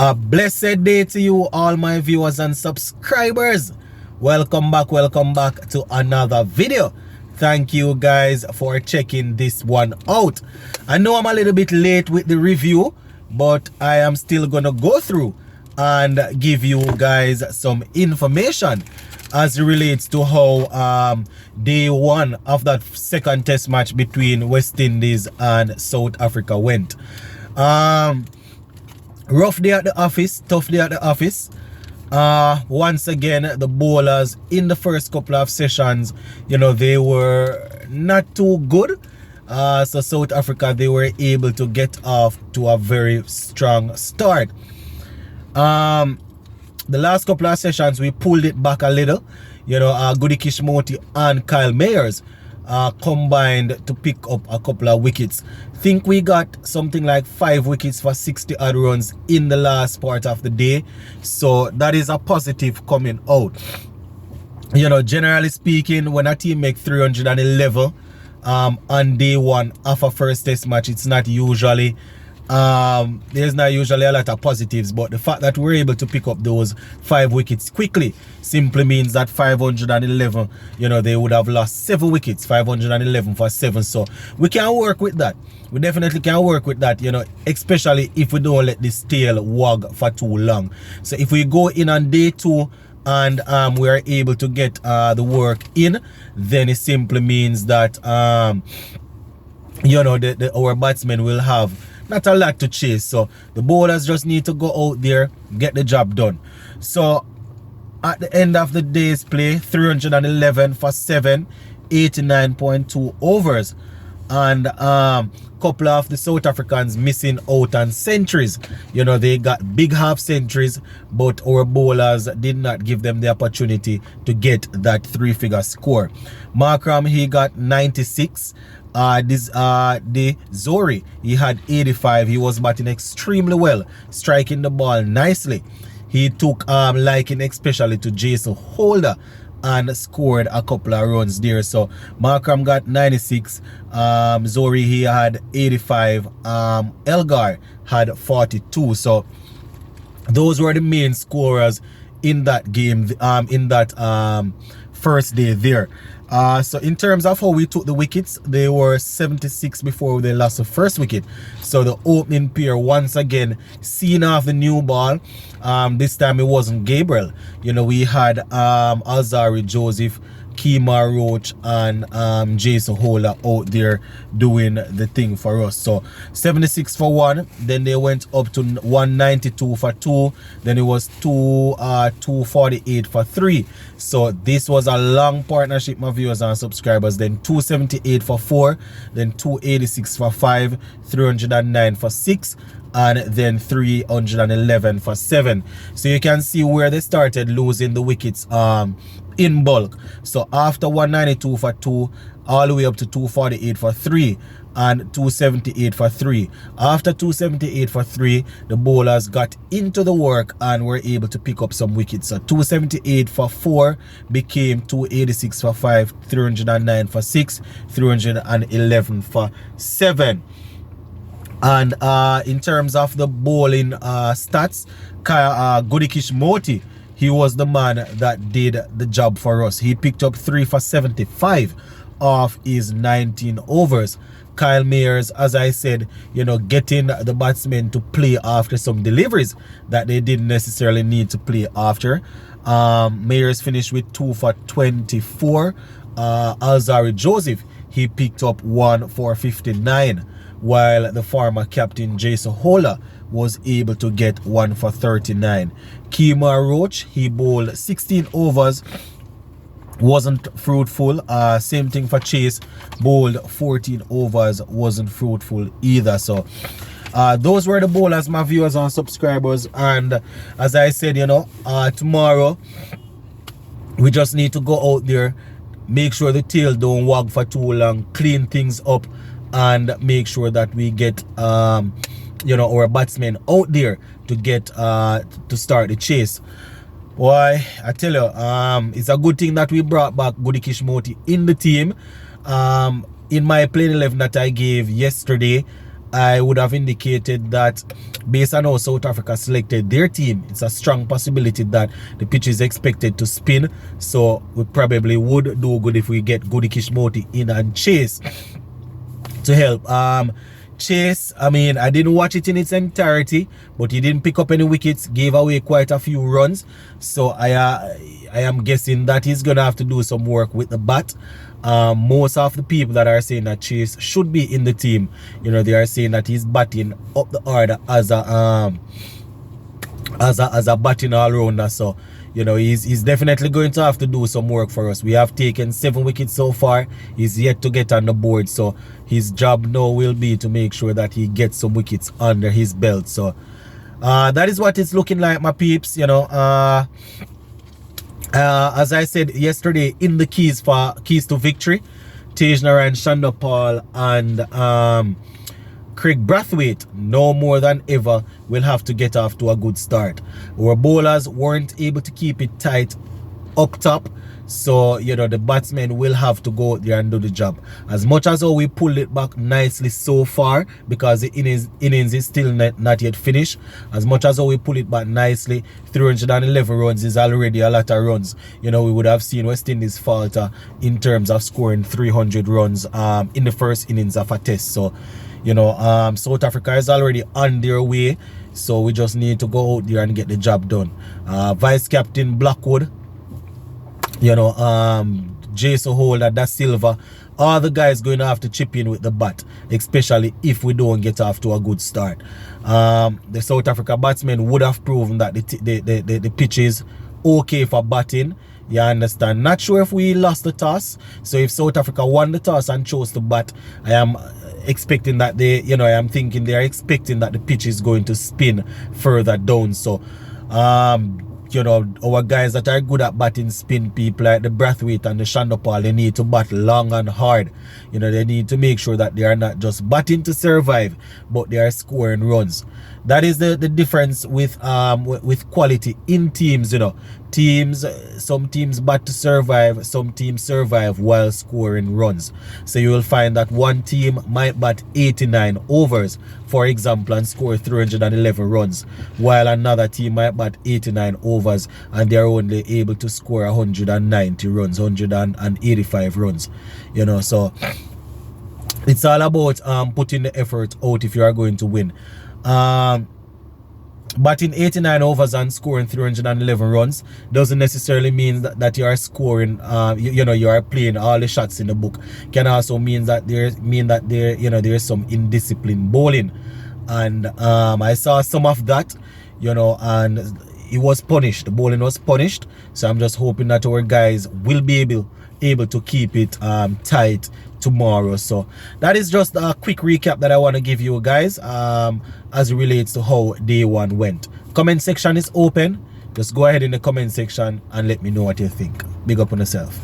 A blessed day to you, all my viewers and subscribers. Welcome back to another video. Thank you guys for checking this one out. I know I'm a little bit late with the review, but I am still gonna go through and give you guys some information as it relates to how day one of that second test match between West Indies and South Africa went. Rough day at the office, tough day at the office. Once again, the bowlers in the first couple of sessions, they were not too good. So South Africa, they were able to get off to a very strong start. The last couple of sessions, we pulled it back a little. Goody Kishmoti and Kyle Mayers combined to pick up a couple of wickets. Think we got something like 5 wickets for 60 odd runs in the last part of the day. So that is a positive coming out. Generally speaking, when a team make 311 on day one of a first test match, it's not usually there's not usually a lot of positives, but the fact that we're able to pick up those 5 wickets quickly simply means that 511, they would have lost 7 wickets, 511 for 7. So we can work with that. We definitely can work with that, especially if we don't let this tail wag for too long. So if we go in on day 2 and we are able to get the work in, then it simply means that our batsmen will have not a lot to chase. So the bowlers just need to go out there, get the job done. So at the end of the day's play, 311 for 7, 89.2 overs, and couple of the South Africans missing out on centuries. They got big half centuries, but our bowlers did not give them the opportunity to get that 3-figure score. Markram, he got 96. The Zori, he had 85. He was batting extremely well, striking the ball nicely. He took liking especially to Jason Holder and scored a couple of runs there. So Markram got 96, Zori, he had 85, Elgar had 42. So those were the main scorers in that game, in that first day there. So in terms of how we took the wickets, they were 76 before they lost the first wicket. So the opening pair once again seeing off the new ball. This time it wasn't Gabriel. We had Alzarri Joseph, Kemar Roach, and Jason Holder out there doing the thing for us. So 76 for 1, then they went up to 192 for 2, then it was 248 for 3. So this was a long partnership, my viewers and subscribers. Then 278 for 4, then 286 for 5, 309 for 6, and then 311 for 7. So you can see where they started losing the wickets in bulk. So after 192 for 2, all the way up to 248 for 3 and 278 for 3. After 278 for 3, the bowlers got into the work and were able to pick up some wickets. So 278 for 4 became 286 for 5, 309 for 6, 311 for 7. And in terms of the bowling stats, Goody Kishmoti, he was the man that did the job for us. He picked up 3 for 75 off his 19 overs. Kyle Mayers, as I said, getting the batsmen to play after some deliveries that they didn't necessarily need to play after. Mayers finished with 2 for 24. Alzarri Joseph, he picked up 1 for 59. While the former captain Jason Holder was able to get 1 for 39. Kemar Roach, he bowled 16 overs, wasn't fruitful. Same thing for Chase, bowled 14 overs, wasn't fruitful either. So those were the bowlers, my viewers and subscribers. And as I said, tomorrow we just need to go out there, make sure the tail don't wag for too long, clean things up, and make sure that we get our batsmen out there to get to start the chase. Why, I tell you, it's a good thing that we brought back Goody Kishmoti in the team. In my playing 11 that I gave yesterday, I would have indicated that based on how South Africa selected their team, it's a strong possibility that the pitch is expected to spin. So we probably would do good if we get Goody Kishmoti in and Chase to help. Chase, I mean, I didn't watch it in its entirety, but he didn't pick up any wickets, gave away quite a few runs. So I am guessing that he's gonna have to do some work with the bat. Most of the people that are saying that Chase should be in the team, you know, they are saying that he's batting up the order as a batting all-rounder. So, you know, he's definitely going to have to do some work for us. We have taken 7 wickets so far. He's yet to get on the board. So his job now will be to make sure that he gets some wickets under his belt. So that is what it's looking like, my peeps. You know, as I said yesterday, in the keys to victory, Tej Naran, Shanda Paul and Craig Brathwaite, no more than ever, will have to get off to a good start. Our bowlers weren't able to keep it tight up top, so you know the batsmen will have to go out there and do the job. As much as how we pulled it back nicely so far, because the innings is still not yet finished, as much as how we pull it back nicely, 311 runs is already a lot of runs. You know, we would have seen West Indies falter in terms of scoring 300 runs in the first innings of a test. So you know, South Africa is already on their way, so we just need to go out there and get the job done. Vice Captain Blackwood, you know, Jason Holder, Da Silva, all the guys going to have to chip in with the bat, especially if we don't get off to a good start. The South Africa batsmen would have proven that the pitch is okay for batting. You understand? Not sure if we lost the toss. So if South Africa won the toss and chose to bat, I am expecting that they, you know, I am thinking they are expecting that the pitch is going to spin further down. So you know, our guys that are good at batting spin, people like the Brathwaite and the Shanda Paul, they need to bat long and hard. You know, they need to make sure that they are not just batting to survive, but they are scoring runs. That is the difference with quality in teams. You know, some teams bat to survive, some teams survive while scoring runs. So you will find that one team might bat 89 overs, for example, and score 311 runs, while another team might bat 89 overs and they are only able to score 190 runs, 185 runs. You know, so it's all about putting the effort out if you are going to win. Batting 89 overs and scoring 311 runs doesn't necessarily mean that you are scoring, you know, you are playing all the shots in the book. Can also mean that there's some indisciplined bowling, and I saw some of that, you know, and it was punished. The bowling was punished. So I'm just hoping that our guys will be able to keep it tight tomorrow. So that is just a quick recap that I want to give you guys as it relates to how day one went. Comment section is open. Just go ahead in the comment section and let me know what you think. Big up on yourself.